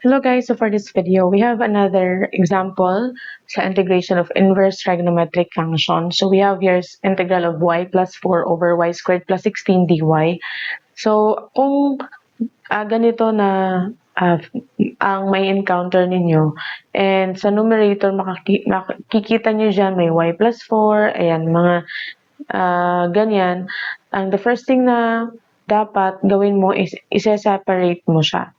Hello guys, so for this video, we have another example sa integration of inverse trigonometric function. So we have here integral of y plus 4 over y squared plus 16 dy. So kung ganito na ang may encounter ninyo, and sa numerator makikita nyo dyan may y plus 4, ayan, mga ganyan. The first thing na dapat gawin mo is isa-separate mo siya.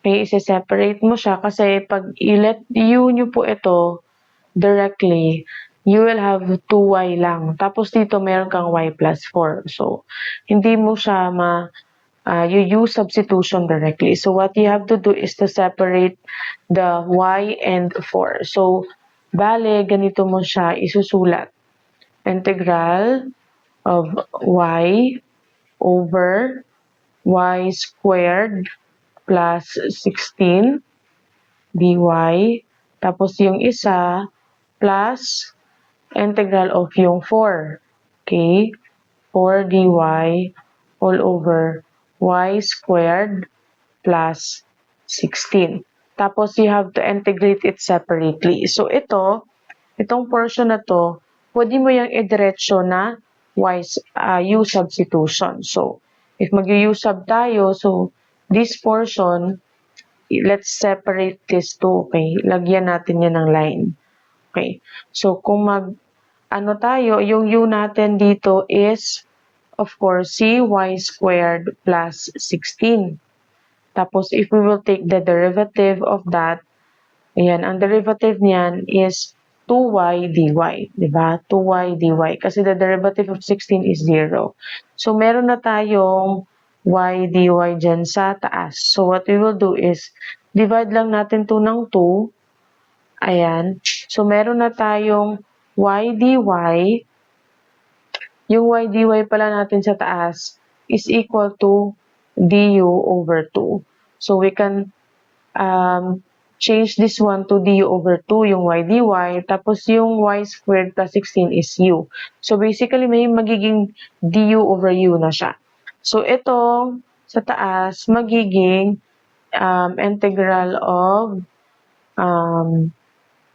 Okay, isa-separate mo siya kasi pag i-let u nyo po ito directly, you will have 2y lang. Tapos dito meron kang y plus 4. So, hindi mo siya you use substitution directly. So, what you have to do is to separate the y and 4. So, bale, ganito mo siya isusulat. Integral of y over y squared plus 16 dy, tapos yung isa plus integral of yung 4, okay, 4 dy all over y squared plus 16. Tapos you have to integrate it separately. So itong portion na to, pwede mo yung idiretso na u substitution. So if mag-u sub tayo, so this portion, let's separate this two, okay? Lagyan natin yan ng line. Okay. So, kung tayo, yung u natin dito is, of course, y squared plus 16. Tapos, if we will take the derivative of that, ayan, ang derivative niyan is 2y dy, diba? 2y dy, kasi the derivative of 16 is 0. So, meron na tayong y dy dyan sa taas. So, what we will do is, divide lang natin to ng 2. Ayan. So, meron na tayong y dy. Yung y dy pala natin sa taas is equal to du over 2. So, we can change this one to du over 2, yung y dy, tapos yung y squared plus 16 is u. So, basically, may magiging du over u na siya. So, ito, sa taas, magiging integral of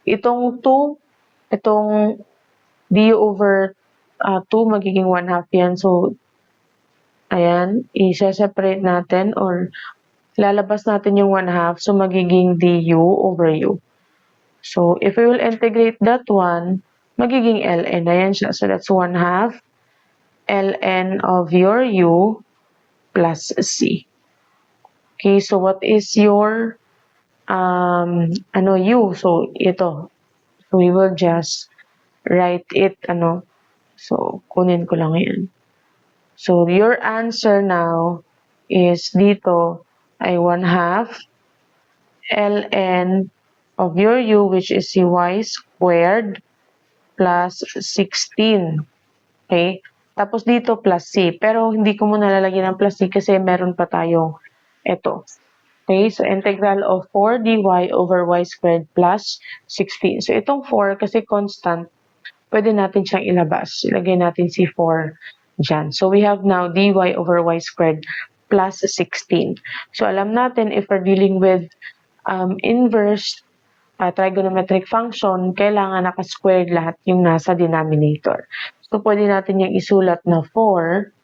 itong 2, itong du over 2, magiging 1/2 yan. So, ayan, isa-separate natin or lalabas natin yung 1/2. So, magiging du over u. So, if we will integrate that one, magiging ln. Ayan siya. So, that's 1/2 ln of your u plus c. Okay, so what is your u? So, ito. So, we will just write it, So, kunin ko lang yan. So, your answer now is dito ay 1/2 ln of your u, which is si y squared plus 16. Okay? Tapos dito plus c. Pero hindi ko muna lalagyan ng plus c kasi meron pa tayong ito. Okay? So, integral of 4 dy over y squared plus 16. So, itong 4 kasi constant, pwede natin siyang ilabas. Ilagay natin si 4 dyan. So, we have now dy over y squared plus 16. So, alam natin if we're dealing with inverse trigonometric function, kailangan naka-squared lahat yung nasa denominator. So, pwede natin yung isulat na 4,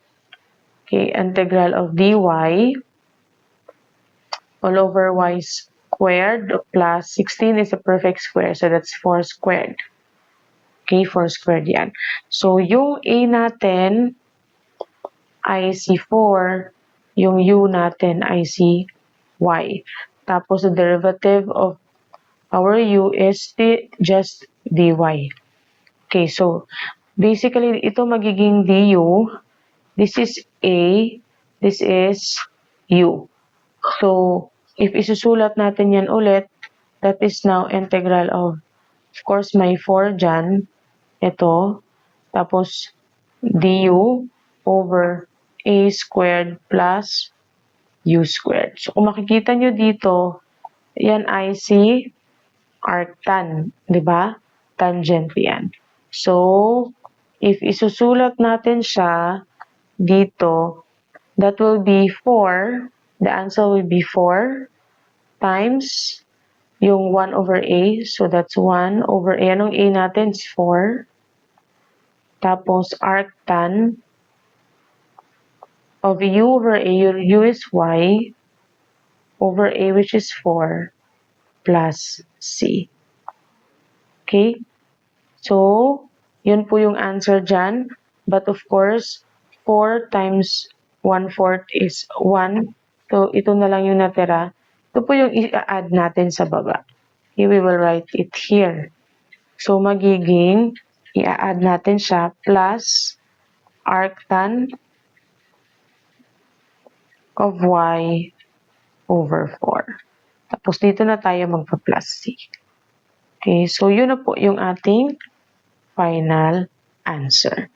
okay, integral of dy all over y squared plus 16 is a perfect square. So, that's 4 squared. Okay, 4 squared yan. So, yung a natin ay si 4, yung u natin ay si y. Tapos, the derivative of our u is just dy. Okay, so, basically, ito magiging du. This is a, this is u. So, if isusulat natin yan ulit, that is now integral of course, may 4 dyan. Ito. Tapos, du over a squared plus u squared. So, kung makikita nyo dito, yan ay si arctan. Diba? Tangent yan. So, if isusulat natin siya dito, that will be 4. The answer will be 4 times yung 1 over a. So, that's 1 over a. Anong a natin is 4. Tapos, arctan of u over a. Your u is y over a, which is 4 plus c. Okay? So, yun po yung answer dyan. But of course, 4 times 1/4 is 1. So, ito na lang yung natira. Ito po yung i-add natin sa baba. Okay, we will write it here. So, magiging, i-add natin siya, plus arctan of y over 4. Tapos, dito na tayo magpa-plus c. Okay, so yun na po yung ating final answer.